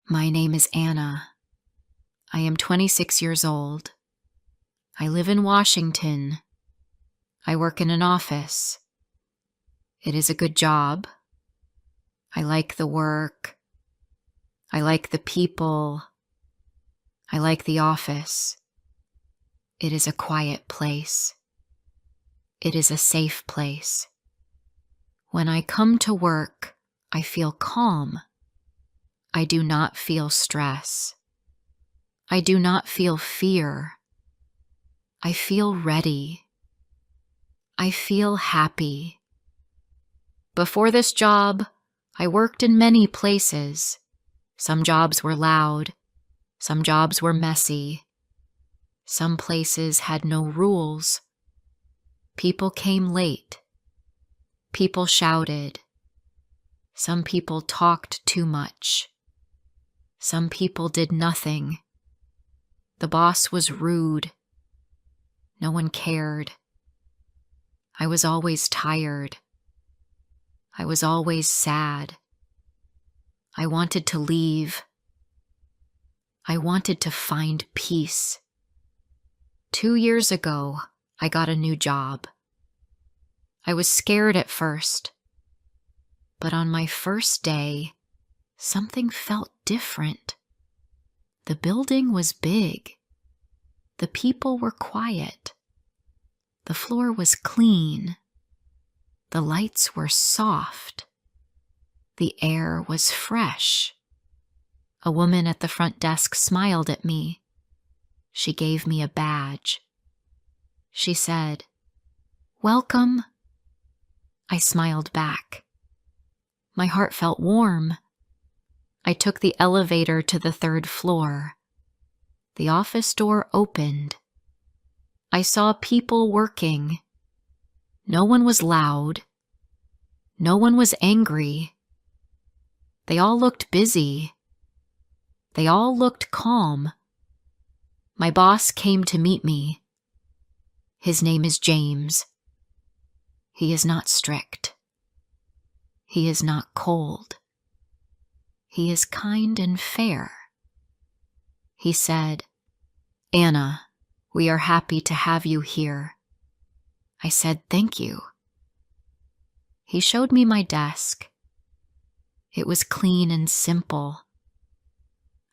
My name is Anna. I am 26 years old. I live in Washington. I work in an office. It is a good job. I like the work. I like the people. I like the office. It is a quiet place. It is a safe place. When I come to work, I feel calm. I do not feel stress. I do not feel fear. I feel ready. I feel happy. Before this job, I worked in many places. Some jobs were loud. Some jobs were messy. Some places had no rules. People came late. People shouted. Some people talked too much. Some people did nothing. The boss was rude. No one cared. I was always tired. I was always sad. I wanted to leave. I wanted to find peace. 2 years ago, I got a new job. I was scared at first, but on my first day, something felt different. The building was big. The people were quiet. The floor was clean. The lights were soft. The air was fresh. A woman at the front desk smiled at me. She gave me a badge. She said, "Welcome." I smiled back. My heart felt warm. I took the elevator to the 3rd floor. The office door opened. I saw people working. No one was loud. No one was angry. They all looked busy. They all looked calm. My boss came to meet me. His name is James. He is not strict. He is not cold. He is kind and fair. He said, "Anna, we are happy to have you here." I said, "Thank you." He showed me my desk. It was clean and simple.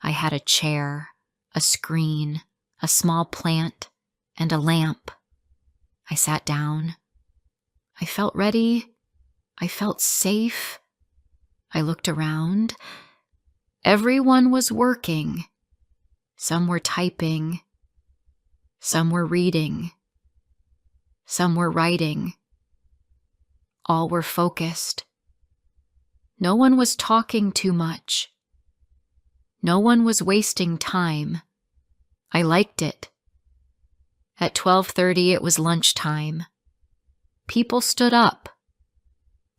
I had a chair, a screen, a small plant, and a lamp. I sat down. I felt ready. I felt safe. I looked around. Everyone was working. Some were typing. Some were reading. Some were writing. All were focused. No one was talking too much. No one was wasting time. I liked it. At 12:30 it was lunchtime. People stood up.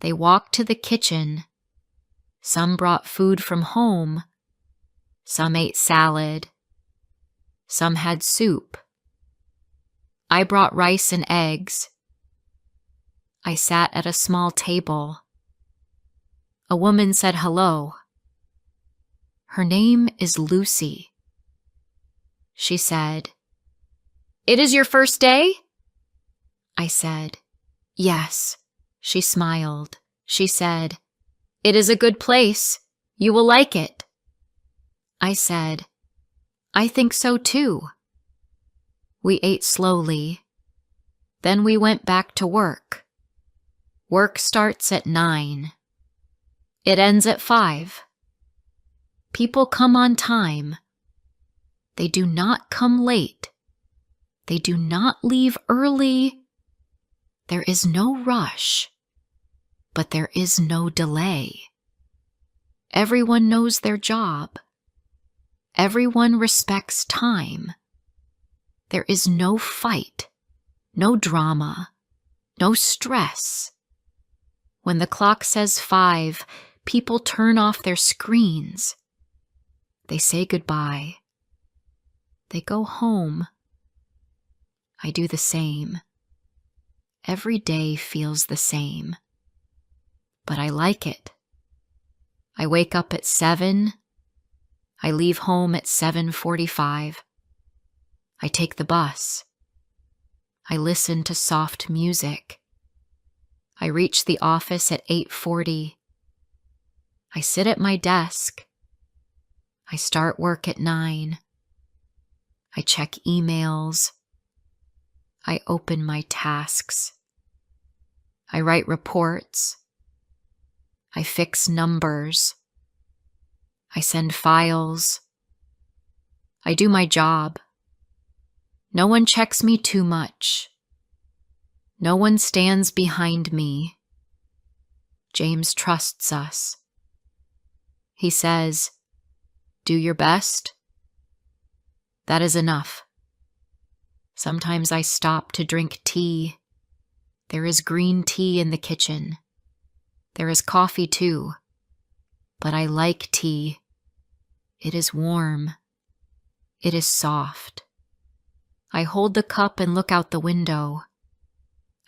They walked to the kitchen. Some brought food from home. Some ate salad. Some had soup. I brought rice and eggs. I sat at a small table. A woman said hello. Her name is Lucy. She said, "It is your first day?" I said, "Yes." She smiled. She said, "It is a good place. You will like it." I said, "I think so too." We ate slowly. Then we went back to work. Work starts at 9. It ends at 5. People come on time. They do not come late. They do not leave early. There is no rush, but there is no delay. Everyone knows their job. Everyone respects time. There is no fight, no drama, no stress. When the clock says 5, people turn off their screens. They say goodbye. They go home. I do the same. Every day feels the same. But I like it. I wake up at 7. I leave home at 7:45. I take the bus. I listen to soft music. I reach the office at 8:40. I sit at my desk. I start work at 9. I check emails. I open my tasks. I write reports. I fix numbers. I send files. I do my job. No one checks me too much. No one stands behind me. James trusts us. He says, "Do your best." That is enough. Sometimes I stop to drink tea. There is green tea in the kitchen. There is coffee too. But I like tea. It is warm. It is soft. I hold the cup and look out the window.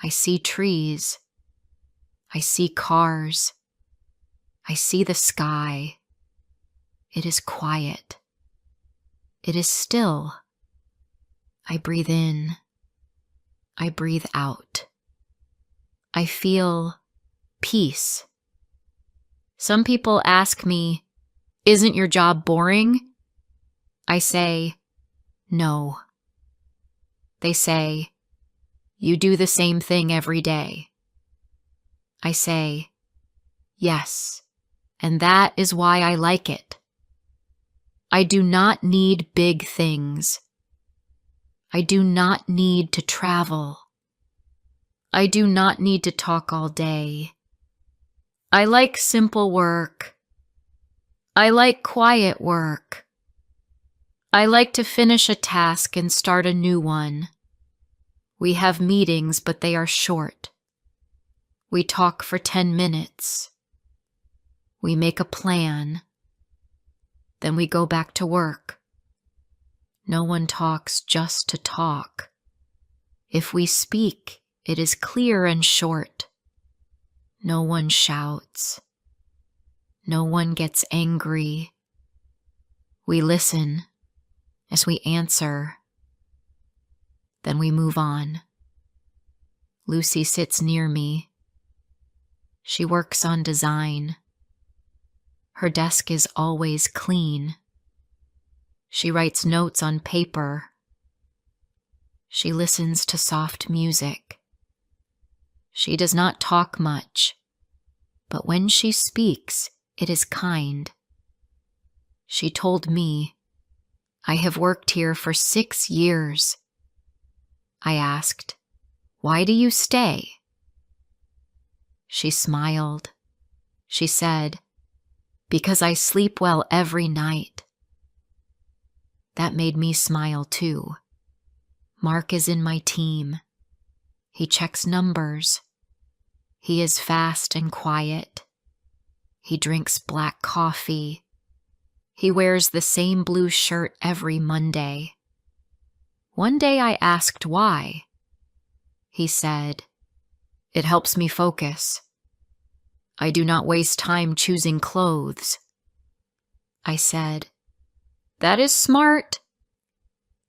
I see trees. I see cars. I see the sky. It is quiet. It is still. I breathe in. I breathe out. I feel peace. Some people ask me, "Isn't your job boring?" I say, "No." They say, "You do the same thing every day." I say, "Yes, and that is why I like it." I do not need big things. I do not need to travel. I do not need to talk all day. I like simple work. I like quiet work. I like to finish a task and start a new one. We have meetings, but they are short. We talk for 10 minutes. We make a plan. Then we go back to work. No one talks just to talk. If we speak, it is clear and short. No one shouts. No one gets angry. We listen as we answer. Then we move on. Lucy sits near me. She works on design. Her desk is always clean. She writes notes on paper. She listens to soft music. She does not talk much, but when she speaks, it is kind. She told me, "I have worked here for 6 years. I asked, "Why do you stay?" She smiled. She said, "Because I sleep well every night." That made me smile too. Mark is in my team. He checks numbers. He is fast and quiet. He drinks black coffee. He wears the same blue shirt every Monday. One day I asked why. He said, "It helps me focus. I do not waste time choosing clothes." I said, "That is smart."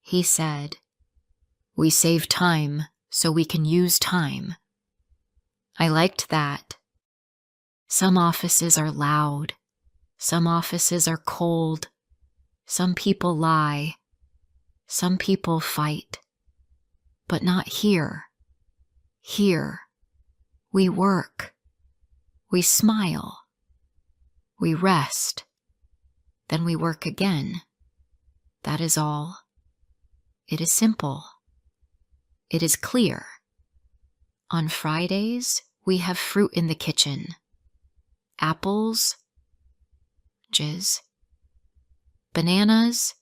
He said, "We save time so we can use time." I liked that. Some offices are loud. Some offices are cold. Some people lie. Some people fight. But not here. Here, we work. We smile. We rest. Then we work again. That is all. It is simple. It is clear. On Fridays, we have fruit in the kitchen. Apples, bananas.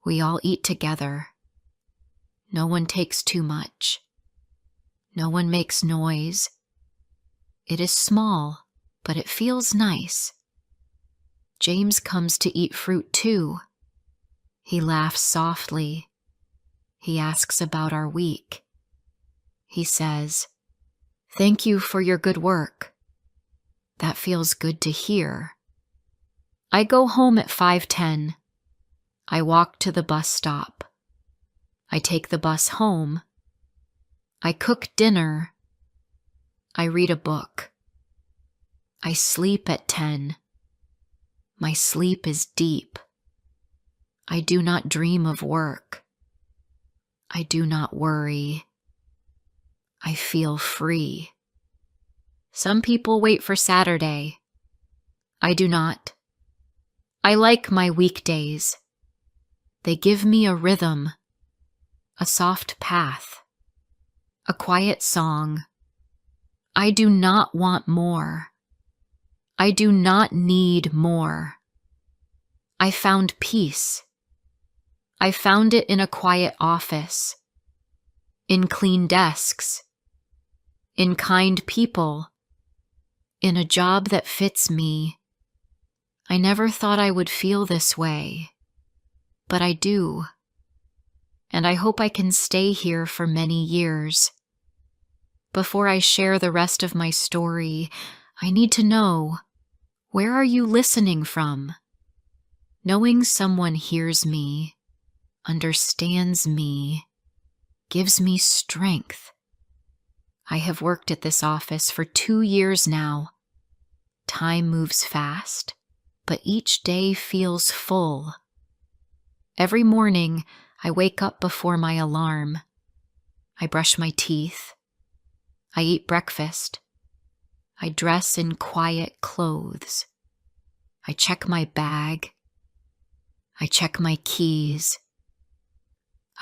We all eat together. No one takes too much. No one makes noise. It is small, but it feels nice. James comes to eat fruit too. He laughs softly. He asks about our week. He says, "Thank you for your good work." That feels good to hear. I go home at 5:10. I walk to the bus stop. I take the bus home. I cook dinner. I read a book. I sleep at 10. My sleep is deep. I do not dream of work. I do not worry. I feel free. Some people wait for Saturday. I do not. I like my weekdays. They give me a rhythm, a soft path, a quiet song. I do not want more. I do not need more. I found peace. I found it in a quiet office, in clean desks, in kind people, in a job that fits me. I never thought I would feel this way, but I do. And I hope I can stay here for many years. Before I share the rest of my story, I need to know, where are you listening from? Knowing someone hears me, understands me, gives me strength. I have worked at this office for 2 years now. Time moves fast, but each day feels full. Every morning, I wake up before my alarm. I brush my teeth. I eat breakfast. I dress in quiet clothes. I check my bag. I check my keys.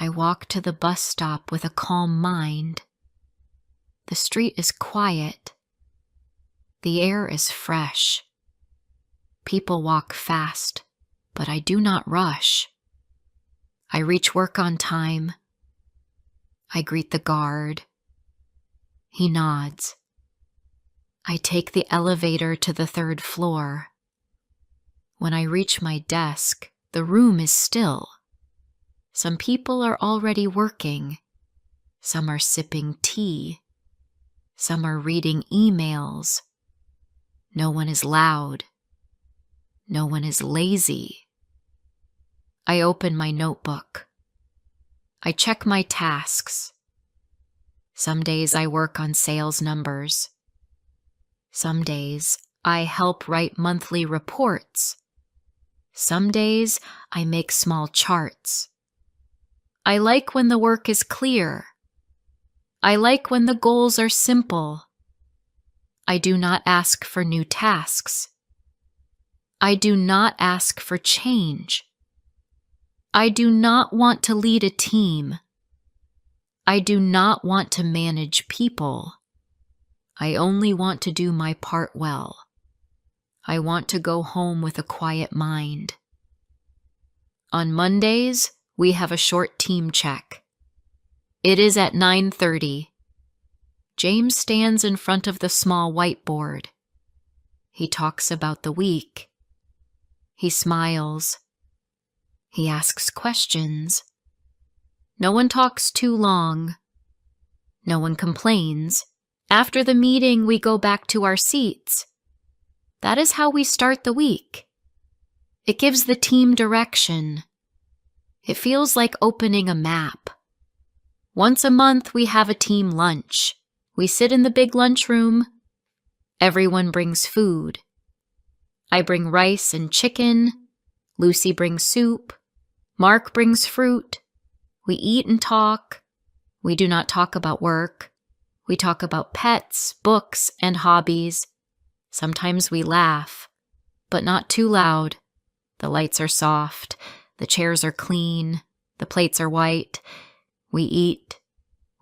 I walk to the bus stop with a calm mind. The street is quiet. The air is fresh. People walk fast, but I do not rush. I reach work on time. I greet the guard. He nods. I take the elevator to the 3rd floor. When I reach my desk, the room is still. Some people are already working. Some are sipping tea. Some are reading emails. No one is loud. No one is lazy. I open my notebook. I check my tasks. Some days I work on sales numbers. Some days I help write monthly reports. Some days I make small charts. I like when the work is clear. I like when the goals are simple. I do not ask for new tasks. I do not ask for change. I do not want to lead a team. I do not want to manage people. I only want to do my part well. I want to go home with a quiet mind. On Mondays, we have a short team check. It is at 9:30. James stands in front of the small whiteboard. He talks about the week. He smiles. He asks questions. No one talks too long. No one complains. After the meeting, we go back to our seats. That is how we start the week. It gives the team direction. It feels like opening a map. Once a month, we have a team lunch. We sit in the big lunchroom. Everyone brings food. I bring rice and chicken. Lucy brings soup. Mark brings fruit. We eat and talk. We do not talk about work. We talk about pets, books, and hobbies. Sometimes we laugh, but not too loud. The lights are soft. The chairs are clean. The plates are white. We eat.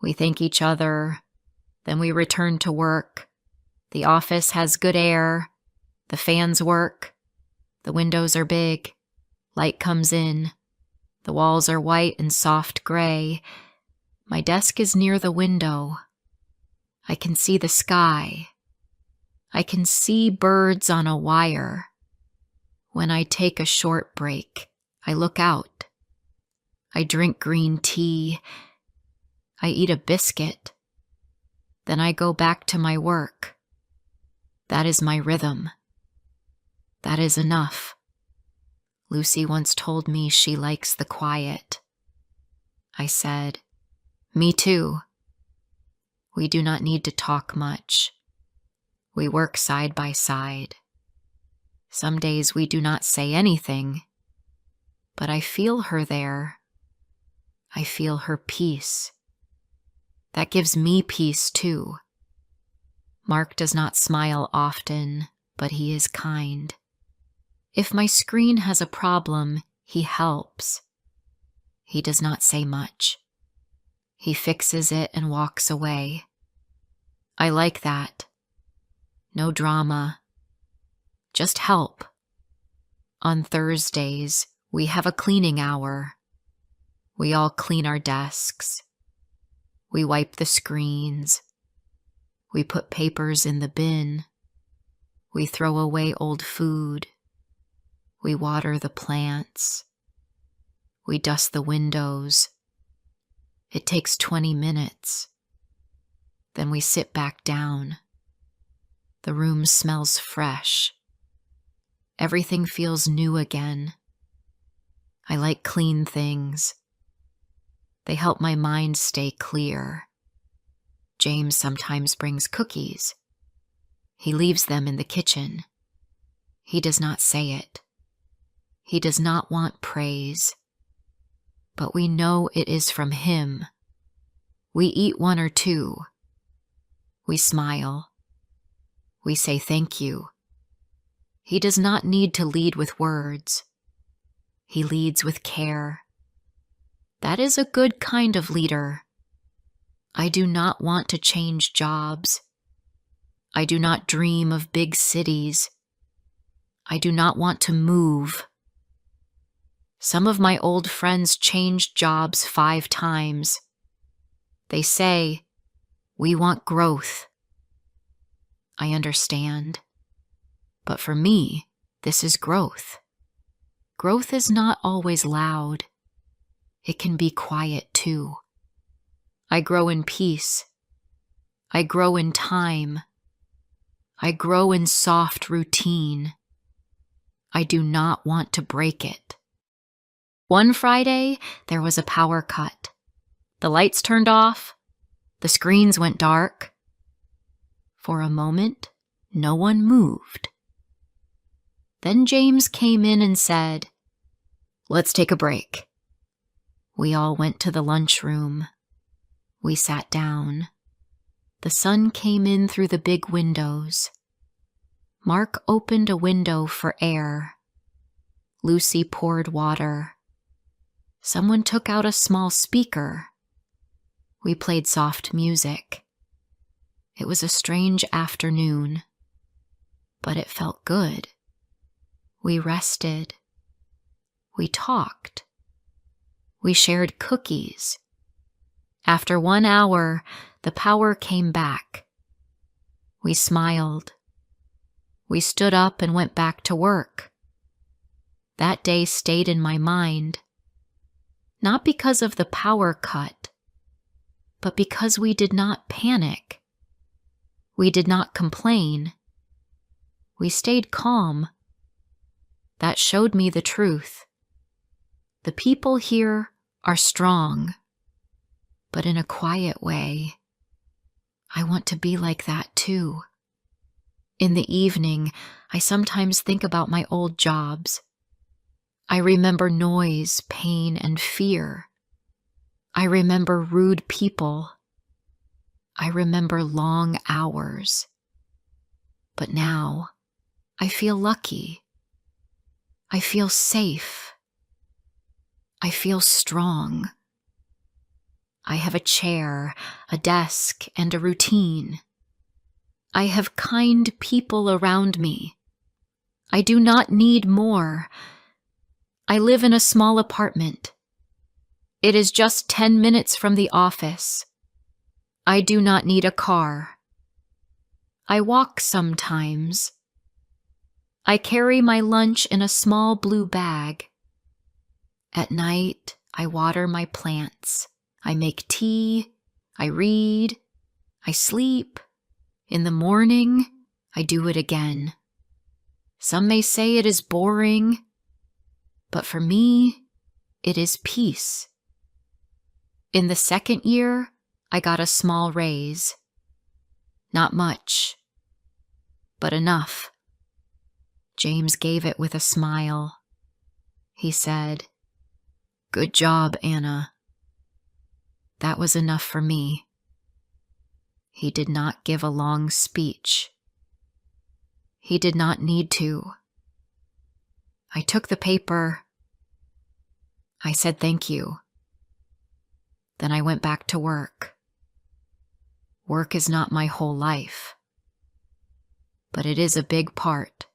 We thank each other. Then we return to work. The office has good air. The fans work. The windows are big. Light comes in. The walls are white and soft gray. My desk is near the window. I can see the sky. I can see birds on a wire. When I take a short break, I look out. I drink green tea. I eat a biscuit. Then I go back to my work. That is my rhythm. That is enough. Lucy once told me she likes the quiet. I said, "Me too." We do not need to talk much. We work side by side. Some days we do not say anything, but I feel her there. I feel her peace. That gives me peace too. Mark does not smile often, but he is kind. If my screen has a problem, he helps. He does not say much. He fixes it and walks away. I like that. No drama. Just help. On Thursdays, we have a cleaning hour. We all clean our desks. We wipe the screens. We put papers in the bin. We throw away old food. We water the plants. We dust the windows. It takes 20 minutes. Then we sit back down. The room smells fresh. Everything feels new again. I like clean things. They help my mind stay clear. James sometimes brings cookies. He leaves them in the kitchen. He does not say it. He does not want praise. But we know it is from him. We eat one or two. We smile. We say thank you. He does not need to lead with words. He leads with care. That is a good kind of leader. I do not want to change jobs. I do not dream of big cities. I do not want to move. Some of my old friends changed jobs 5 times. They say, "We want growth." I understand. But for me, this is growth. Growth is not always loud. It can be quiet too. I grow in peace. I grow in time. I grow in soft routine. I do not want to break it. One Friday, there was a power cut. The lights turned off. The screens went dark. For a moment, no one moved. Then James came in and said, "Let's take a break." We all went to the lunchroom. We sat down. The sun came in through the big windows. Mark opened a window for air. Lucy poured water. Someone took out a small speaker. We played soft music. It was a strange afternoon, but it felt good. We rested. We talked. We shared cookies. After 1 hour, the power came back. We smiled. We stood up and went back to work. That day stayed in my mind, not because of the power cut, but because we did not panic. We did not complain. We stayed calm. That showed me the truth. The people here are strong, but in a quiet way. I want to be like that too. In the evening, I sometimes think about my old jobs. I remember noise, pain, and fear. I remember rude people. I remember long hours. But now, I feel lucky. I feel safe. I feel strong. I have a chair, a desk, and a routine. I have kind people around me. I do not need more. I live in a small apartment. It is just 10 minutes from the office. I do not need a car. I walk sometimes. I carry my lunch in a small blue bag. At night, I water my plants. I make tea. I read. I sleep. In the morning, I do it again. Some may say it is boring, but for me, it is peace. In the second year, I got a small raise. Not much, but enough. James gave it with a smile. He said, "Good job, Anna." That was enough for me. He did not give a long speech. He did not need to. I took the paper. I said thank you. Then I went back to work. Work is not my whole life, but it is a big part,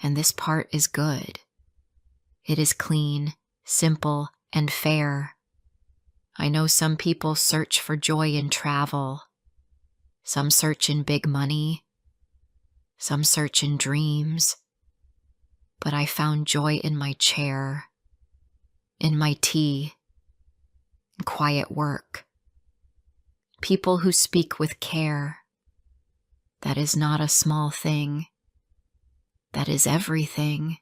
and this part is good. It is clean, simple, and fair. I know some people search for joy in travel. Some search in big money. Some search in dreams. But I found joy in my chair, in my tea, in quiet work. People who speak with care. That is not a small thing. That is everything.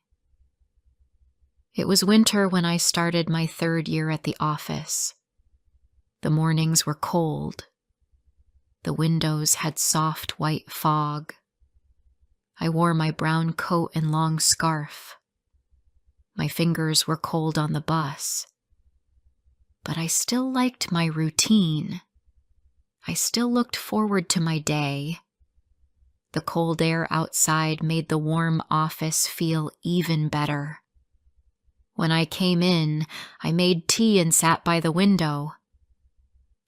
It was winter when I started my third year at the office. The mornings were cold. The windows had soft white fog. I wore my brown coat and long scarf. My fingers were cold on the bus. But I still liked my routine. I still looked forward to my day. The cold air outside made the warm office feel even better. When I came in, I made tea and sat by the window.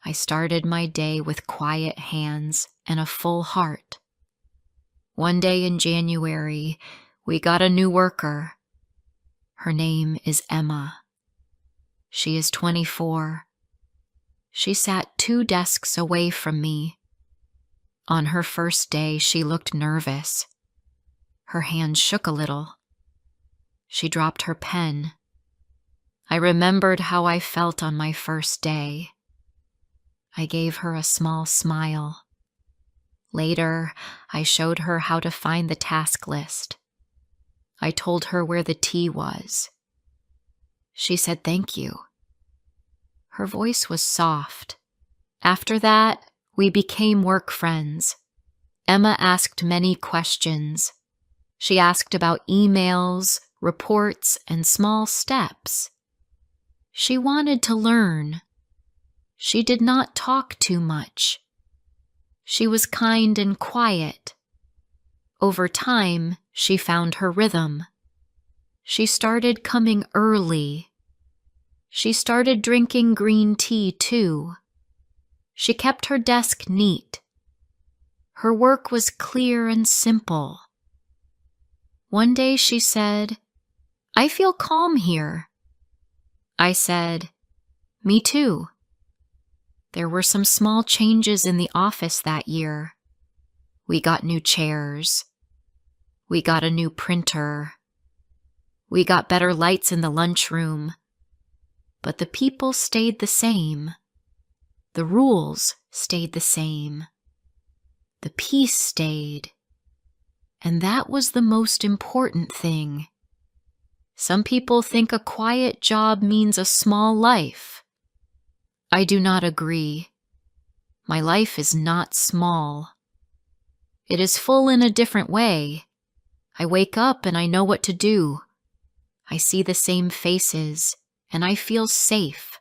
I started my day with quiet hands and a full heart. One day in January, we got a new worker. Her name is Emma. She is 24. She sat 2 desks away from me. On her first day, she looked nervous. Her hand shook a little. She dropped her pen. I remembered how I felt on my first day. I gave her a small smile. Later, I showed her how to find the task list. I told her where the tea was. She said thank you. Her voice was soft. After that, we became work friends. Emma asked many questions. She asked about emails, reports, and small steps. She wanted to learn. She did not talk too much. She was kind and quiet. Over time, she found her rhythm. She started coming early. She started drinking green tea too. She kept her desk neat. Her work was clear and simple. One day she said, "I feel calm here." I said, "Me too." There were some small changes in the office that year. We got new chairs. We got a new printer. We got better lights in the lunchroom. But the people stayed the same. The rules stayed the same. The peace stayed. And that was the most important thing. Some people think a quiet job means a small life. I do not agree. My life is not small. It is full in a different way. I wake up and I know what to do. I see the same faces, and I feel safe.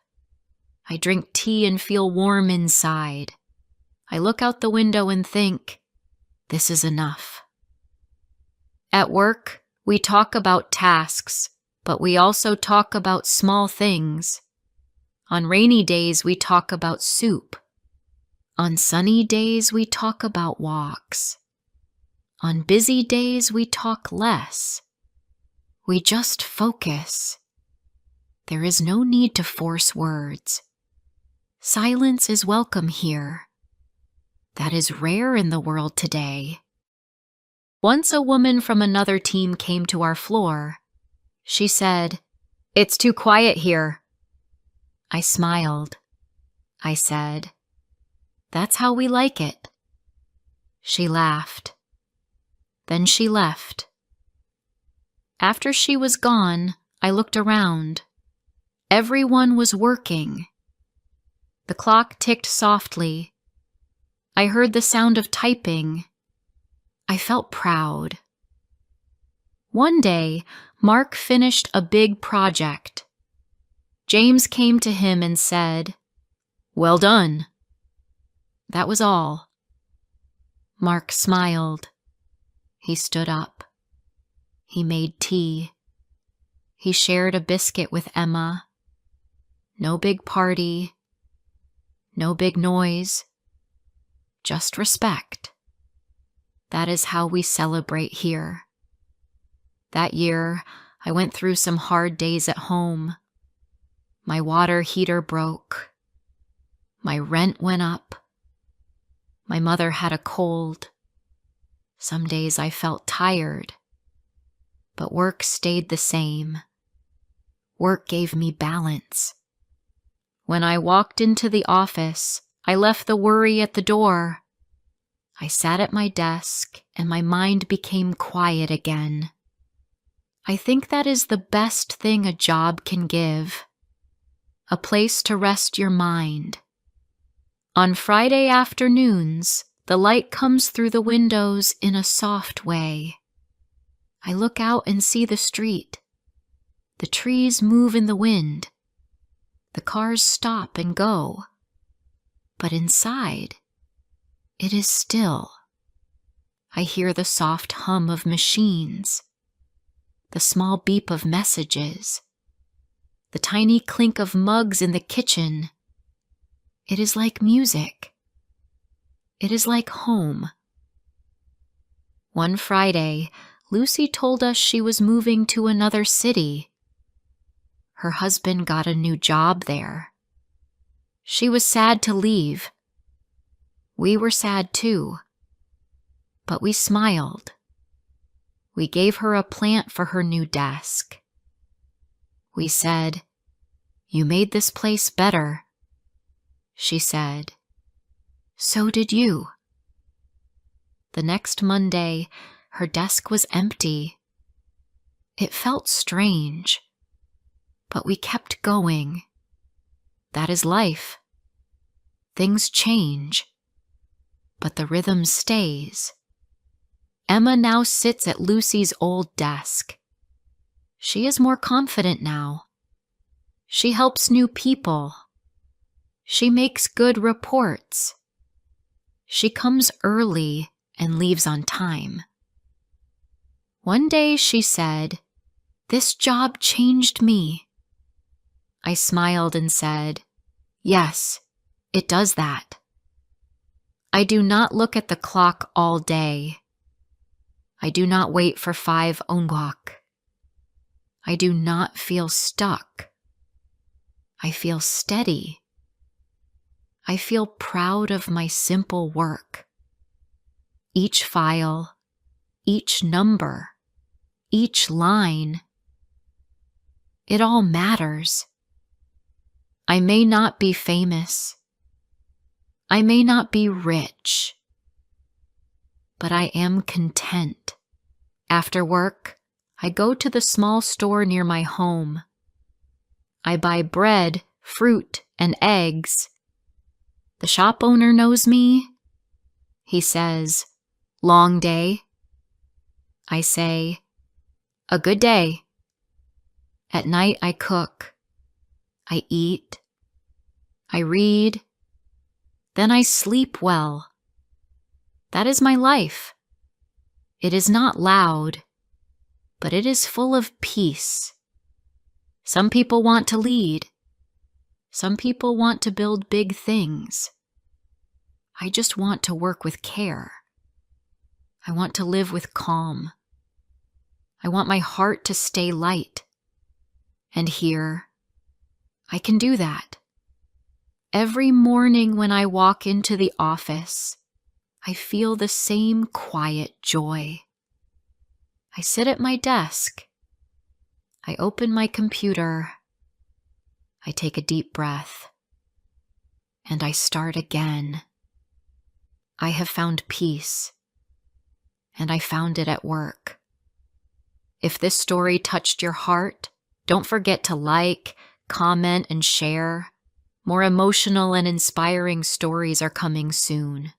I drink tea and feel warm inside. I look out the window and think, this is enough. At work, we talk about tasks, but we also talk about small things. On rainy days, we talk about soup. On sunny days, we talk about walks. On busy days, we talk less. We just focus. There is no need to force words. Silence is welcome here. That is rare in the world today. Once a woman from another team came to our floor. She said, "It's too quiet here." I smiled. I said, "That's how we like it." She laughed. Then she left. After she was gone, I looked around. Everyone was working. The clock ticked softly. I heard the sound of typing. I felt proud. One day, Mark finished a big project. James came to him and said, "Well done." That was all. Mark smiled. He stood up. He made tea. He shared a biscuit with Emma. No big party. No big noise. Just respect. That is how we celebrate here. That year, I went through some hard days at home. My water heater broke. My rent went up. My mother had a cold. Some days I felt tired. But work stayed the same. Work gave me balance. When I walked into the office, I left the worry at the door. I sat at my desk and my mind became quiet again. I think that is the best thing a job can give. A place to rest your mind. On Friday afternoons, the light comes through the windows in a soft way. I look out and see the street. The trees move in the wind. The cars stop and go. But inside, it is still. I hear the soft hum of machines, the small beep of messages, the tiny clink of mugs in the kitchen. It is like music. It is like home. One Friday, Lucy told us she was moving to another city. Her husband got a new job there. She was sad to leave. We were sad too. But we smiled. We gave her a plant for her new desk. We said, "You made this place better." She said, "So did you." The next Monday, her desk was empty. It felt strange, but we kept going. That is life. Things change, but the rhythm stays. Emma now sits at Lucy's old desk. She is more confident now. She helps new people. She makes good reports. She comes early and leaves on time. One day she said, "This job changed me." I smiled and said, "Yes, it does that." I do not look at the clock all day. I do not wait for 5 onguak. I do not feel stuck. I feel steady. I feel proud of my simple work. Each file, each number, each line. It all matters. I may not be famous. I may not be rich. But I am content. After work, I go to the small store near my home. I buy bread, fruit, and eggs. The shop owner knows me. He says, "Long day?" I say, "A good day." At night I cook. I eat. I read. Then I sleep well. That is my life. It is not loud, but it is full of peace. Some people want to lead. Some people want to build big things. I just want to work with care. I want to live with calm. I want my heart to stay light. And here, I can do that. Every morning when I walk into the office, I feel the same quiet joy. I sit at my desk. I open my computer. I take a deep breath. And I start again. I have found peace. And I found it at work. If this story touched your heart, Don't forget to like, comment, and share. More emotional and inspiring stories are coming soon.